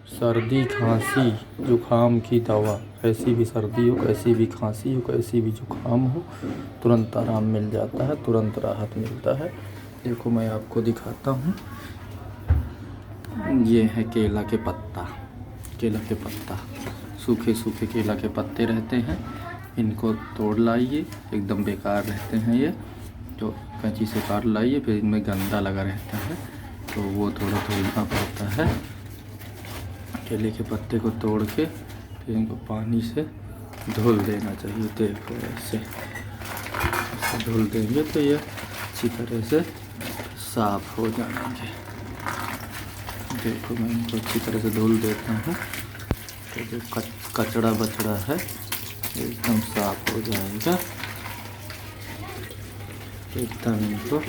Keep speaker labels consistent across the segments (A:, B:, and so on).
A: सर्दी खांसी जुकाम की दवा, कैसी भी सर्दी हो, कैसी भी खांसी हो, कैसी भी जुकाम हो, तुरंत आराम मिल जाता है, तुरंत राहत मिलता है। देखो मैं आपको दिखाता हूँ। ये है केला के पत्ता, केला के पत्ता, सूखे सूखे केला के पत्ते रहते हैं, इनको तोड़ लाइए, एकदम बेकार रहते हैं ये, तो कैंची से काट लाइए। फिर इनमें गंदा लगा रहता है तो वो थोड़ा धुलना पड़ता है। केले के पत्ते को तोड़ के फिर इनको पानी से धुल देना चाहिए। देखो ऐसे धुल देंगे तो ये अच्छी तरह से साफ़ हो जाएंगे। देखो मैं इनको अच्छी तरह से धुल देता हूँ तो जो कचड़ा बचड़ा है एकदम साफ़ हो जाएगा। एकदम इनको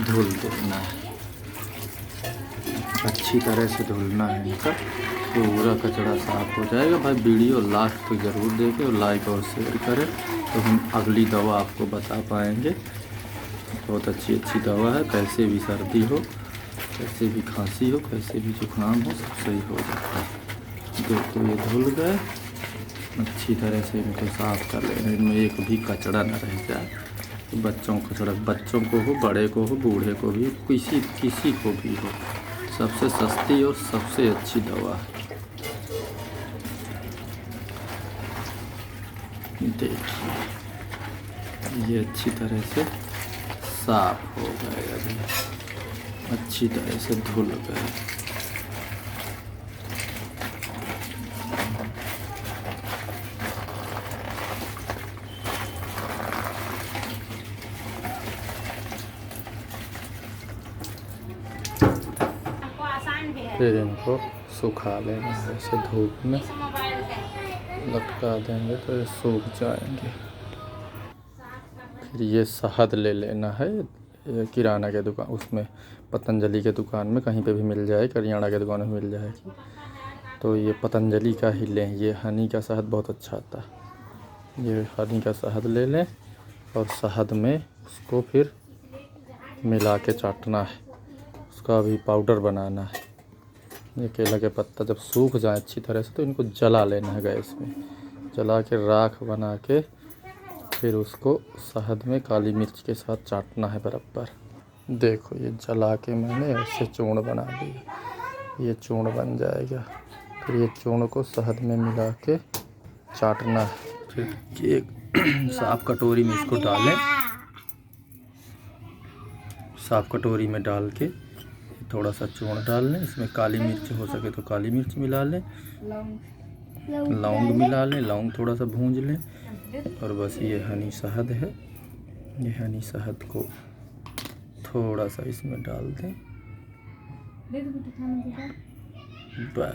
A: धुल देना है, अच्छी तरह से धुलना है इनका, पूरा कचड़ा साफ़ हो जाएगा। भाई वीडियो लास्ट तक ज़रूर देखें और लाइक और शेयर करें तो हम अगली दवा आपको बता पाएंगे। बहुत अच्छी अच्छी दवा है, कैसे भी सर्दी हो, कैसे भी खांसी हो, कैसे भी जुकाम हो, सब सही हो जाता है। देखो ये धुल गए, अच्छी तरह से इनको साफ़ कर लेना, इनमें एक भी कचड़ा न रह जाए। बच्चों को हो, बड़े को हो, बूढ़े को भी, किसी को भी हो, सबसे सस्ती और सबसे अच्छी दवा है। देखिए ये अच्छी तरह से साफ हो गए, अभी अच्छी तरह से धुल गए। फिर इनको सुखा लेना है, ऐसे धूप में लटका देंगे तो ये सूख जाएंगे। फिर ये शहद ले लेना है, किराना के दुकान, उसमें पतंजलि के दुकान में कहीं पे भी मिल जाए, करियाना के दुकान में मिल जाएगी, तो ये पतंजलि का ही लें। ये हनी का शहद बहुत अच्छा आता है। ये हनी का शहद ले लें और शहद में उसको फिर मिला के चाटना है, उसका भी पाउडर बनाना है। ये केला के पत्ता जब सूख जाए अच्छी तरह से तो इनको जला लेना है, गैस में जला के राख बना के फिर उसको शहद में काली मिर्च के साथ चाटना है बराबर। देखो ये जला के मैंने ऐसे चूर्ण बना दिया, ये चूर्ण बन जाएगा। फिर ये चूर्ण को शहद में मिला के चाटना है। फिर एक साफ कटोरी में इसको डालें, साफ कटोरी में डाल के थोड़ा सा चूर्ण डाल लें, इसमें काली मिर्च हो सके तो काली मिर्च मिला लें, लौंग मिला लें, लौंग थोड़ा सा भूंज लें, और बस ये हनी शहद है, ये हनी शहद को थोड़ा सा इसमें डाल दें। बस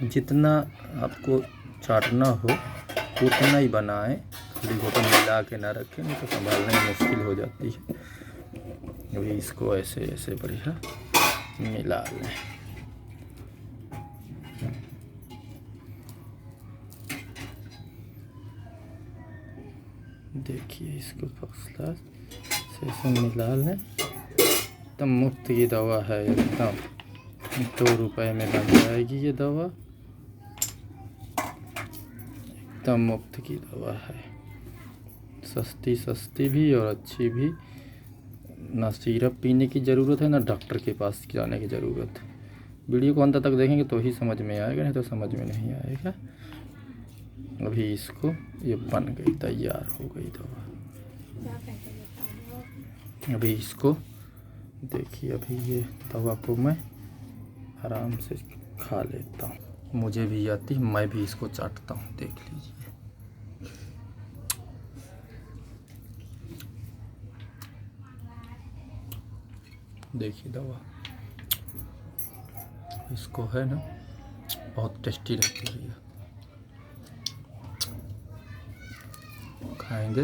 A: जितना आपको चाटना हो उतना ही बनाएं, देखो तो मिला के ना रखें, नहीं तो संभालने में मुश्किल हो जाती है। अभी इसको ऐसे ऐसे बढ़िया मिला लें। देखिए इसको फसला से ऐसे मिला लें। एकदम मुफ्त की दवा है, एकदम 2 रुपए में बन जाएगी ये दवा, एकदम मुफ्त की दवा है, सस्ती भी और अच्छी भी। ना सिरप पीने की ज़रूरत है, ना डॉक्टर के पास जाने की ज़रूरत है। वीडियो को अंत तक देखेंगे तो ही समझ में आएगा, नहीं तो समझ में नहीं आएगा। अभी इसको ये बन गई, तैयार हो गई दवा। अभी इसको देखिए, अभी ये दवा को मैं आराम से खा लेता हूँ, मुझे भी आती, मैं भी इसको चाटता हूँ, देख लीजिए। देखिए दवा इसको है ना, बहुत टेस्टी रहती है ये, खाएंगे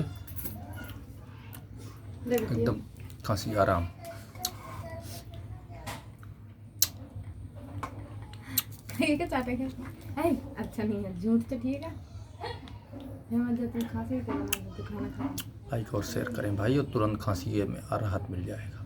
A: एकदम खांसी आराम।
B: ठीक है चाटेंगे, अच्छा नहीं है, झूठ तो ठीक है। खांसी तो खाना खा,
A: लाइक और शेयर करें भाई, और तुरंत खांसी में राहत मिल जाएगा।